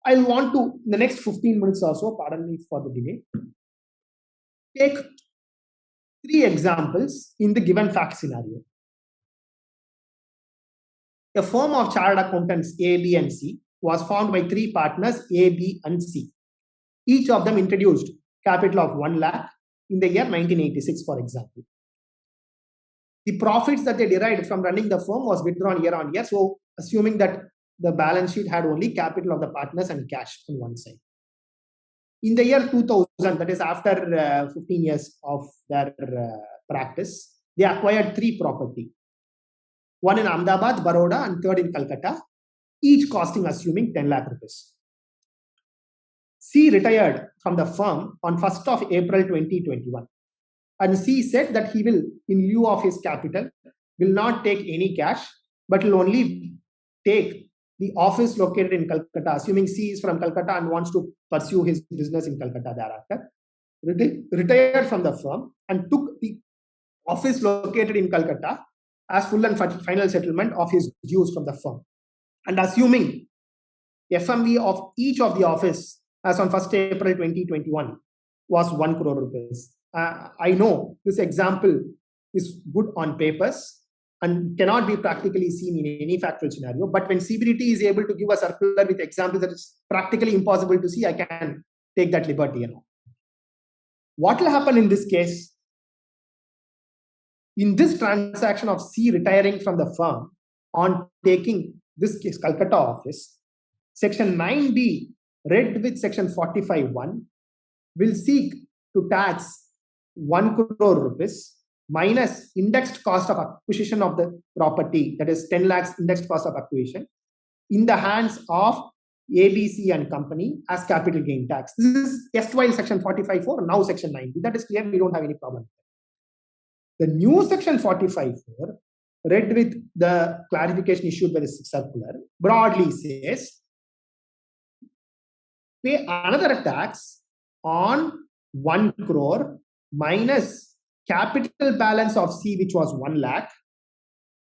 I'll want to, in the next 15 minutes or so, pardon me for the delay, take 3 examples in the given fact scenario. A firm of chartered accountants A, B, and C was formed by 3 partners A, B, and C. Each of them introduced capital of 1 lakh in the year 1986, for example. The profits that they derived from running the firm was withdrawn year on year. So assuming that the balance sheet had only capital of the partners and cash on one side. In the year 2000, that is after 15 years of their practice, they acquired 3 property. One in Ahmedabad, Baroda, and 3rd in Calcutta, each costing assuming 10 lakh rupees. C retired from the firm on 1st of April 2021. And C said that he will, in lieu of his capital, will not take any cash, but will only take the office located in Calcutta, assuming C is from Calcutta and wants to pursue his business in Calcutta thereafter. Retired from the firm and took the office located in Calcutta as full and final settlement of his dues from the firm. And assuming FMV of each of the office as on 1st April 2021 was 1 crore rupees. I know this example is good on papers and cannot be practically seen in any factual scenario. But when CBDT is able to give a circular with examples that is practically impossible to see, I can take that liberty. What will happen in this case? In this transaction of C retiring from the firm on taking this case, Calcutta office, Section 9B, read with Section 45(1), will seek to tax 1 crore rupees minus indexed cost of acquisition of the property, that is 10 lakhs indexed cost of acquisition, in the hands of ABC and company as capital gain tax. This is erstwhile Section 45(4), now Section 9B. That is clear, we don't have any problem. The new Section 45(4), read with the clarification issued by the circular, broadly says, pay another tax on 1 crore minus capital balance of C, which was 1 lakh,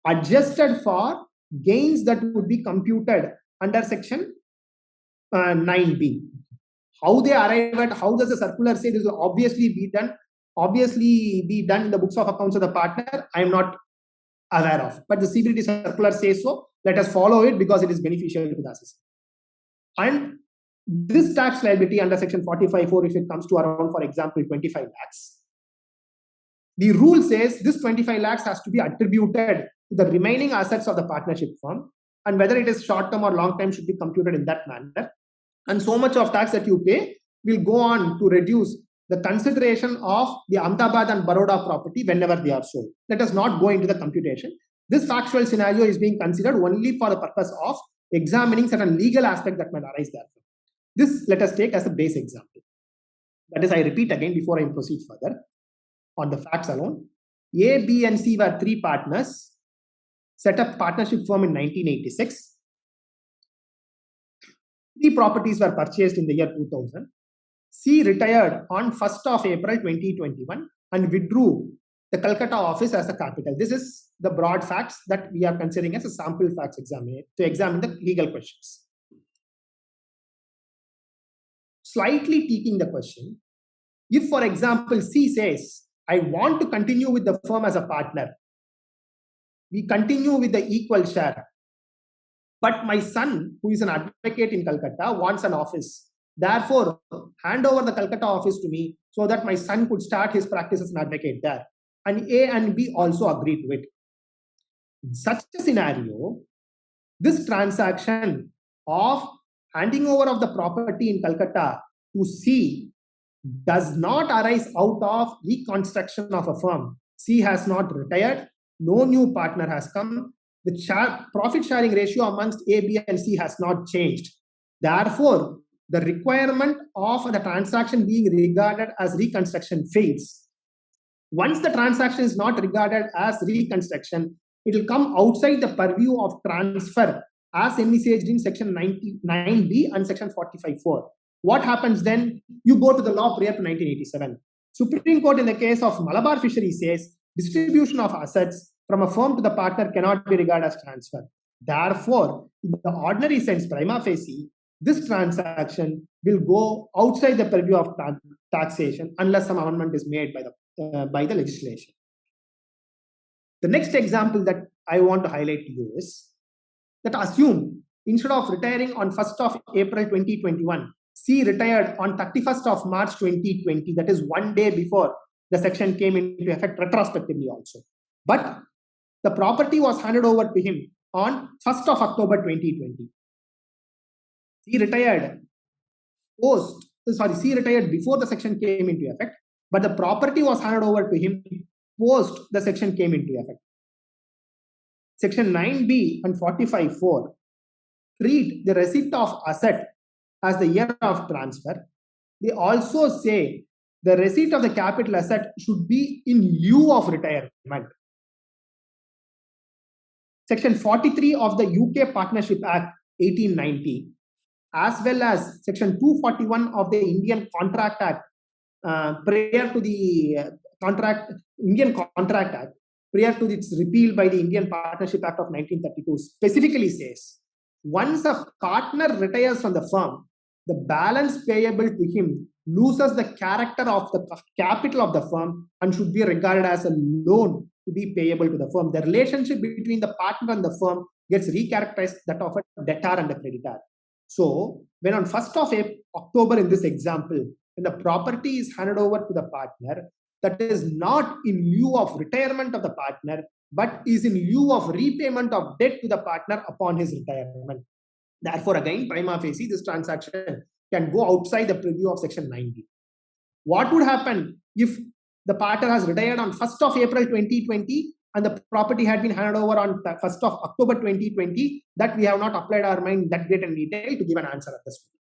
adjusted for gains that would be computed under Section 9B. How they arrive at, how does the circular say this will obviously be done in the books of accounts of the partner, I am not aware of. But the CBDT circular says so. Let us follow it because it is beneficial to the assessor. And this tax liability under Section 45(4), if it comes to around, for example, 25 lakhs, the rule says this 25 lakhs has to be attributed to the remaining assets of the partnership firm, and whether it is short-term or long-term should be computed in that manner. And so much of tax that you pay will go on to reduce the consideration of the Ahmedabad and Baroda property whenever they are sold. Let us not go into the computation. This factual scenario is being considered only for the purpose of examining certain legal aspect that might arise there. This let us take as a base example. That is, I repeat again before I proceed further, on the facts alone. A, B, and C were 3 partners, set up partnership firm in 1986. 3 properties were purchased in the year 2000. C retired on 1st of April 2021 and withdrew the Calcutta office as the capital. This is the broad facts that we are considering as a sample facts to examine the legal questions. Slightly tweaking the question, if, for example, C says, I want to continue with the firm as a partner, we continue with the equal share, but my son, who is an advocate in Calcutta, wants an office. Therefore, hand over the Calcutta office to me so that my son could start his practice as an advocate there. And A and B also agree to it. In such a scenario, this transaction of handing over of the property in Calcutta to C does not arise out of reconstruction of a firm. C has not retired. No new partner has come. The profit sharing ratio amongst A, B, and C has not changed. Therefore, the requirement of the transaction being regarded as reconstruction fails. Once the transaction is not regarded as reconstruction, it will come outside the purview of transfer as envisaged in Section 99B and Section 45(4). What happens then? You go to the law prior to 1987. Supreme Court in the case of Malabar Fisheries says distribution of assets from a firm to the partner cannot be regarded as transfer. Therefore, in the ordinary sense, prima facie, this transaction will go outside the purview of taxation unless some amendment is made by the legislation. The next example that I want to highlight to you is that assume instead of retiring on 1st of April 2021, C retired on 31st of March 2020, that is one day before the section came into effect retrospectively also. But the property was handed over to him on 1st of October 2020. C retired before the section came into effect, but the property was handed over to him post the section came into effect. Section 9B and 45(4) treat the receipt of asset as the year of transfer. They also say the receipt of the capital asset should be in lieu of retirement. Section 43 of the UK Partnership Act 1890, as well as Section 241 of the Indian Contract Act, prior to the Indian Contract Act, prior to its repeal by the Indian Partnership Act of 1932, specifically says, once a partner retires from the firm, the balance payable to him loses the character of the capital of the firm and should be regarded as a loan to be payable to the firm. The relationship between the partner and the firm gets recharacterized that of a debtor and a creditor. So when on 1st of October in this example, when the property is handed over to the partner, that is not in lieu of retirement of the partner, but is in lieu of repayment of debt to the partner upon his retirement. Therefore, again, prima facie, this transaction can go outside the purview of Section 9B. What would happen if the partner has retired on 1st of April 2020 and the property had been handed over on 1st of October 2020? That we have not applied our mind that great in detail to give an answer at this point.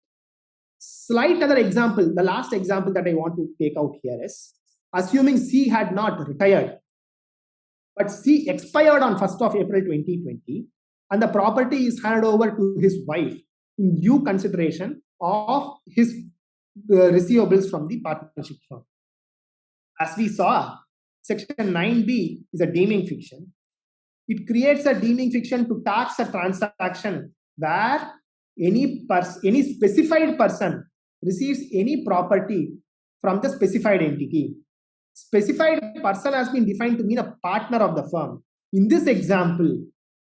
Slight other example, the last example that I want to take out here is, assuming C had not retired, but C expired on 1st of April 2020, and the property is handed over to his wife in due consideration of his receivables from the partnership firm. As we saw, Section 9B is a deeming fiction. It creates a deeming fiction to tax a transaction where any specified person receives any property from the specified entity. Specified person has been defined to mean a partner of the firm. In this example,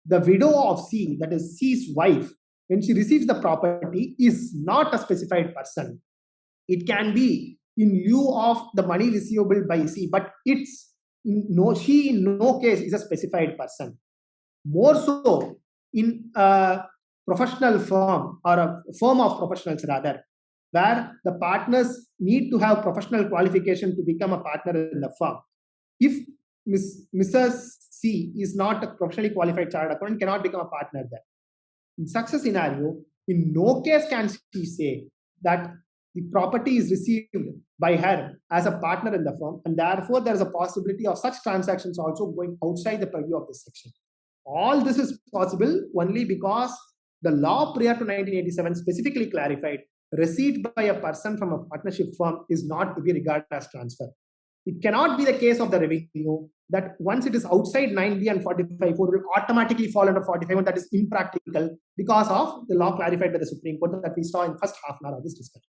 the widow of C, that is C's wife, when she receives the property, is not a specified person. It can be in lieu of the money receivable by C, but she in no case is a specified person. More so in a professional firm or a firm of professionals rather, where the partners need to have professional qualification to become a partner in the firm. If Mrs. C is not a professionally qualified chartered accountant, cannot become a partner there. In such a scenario, in no case can she say that the property is received by her as a partner in the firm, and therefore there is a possibility of such transactions also going outside the purview of this section. All this is possible only because the law prior to 1987 specifically clarified receipt by a person from a partnership firm is not to be regarded as transfer. It cannot be the case of the revenue that once it is outside 9B and 45(4) it will automatically fall under 45, and that is impractical because of the law clarified by the Supreme Court that we saw in first half an hour of this discussion.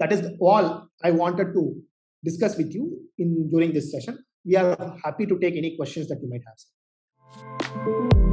That is all I wanted to discuss with you during this session. We are happy to take any questions that you might have.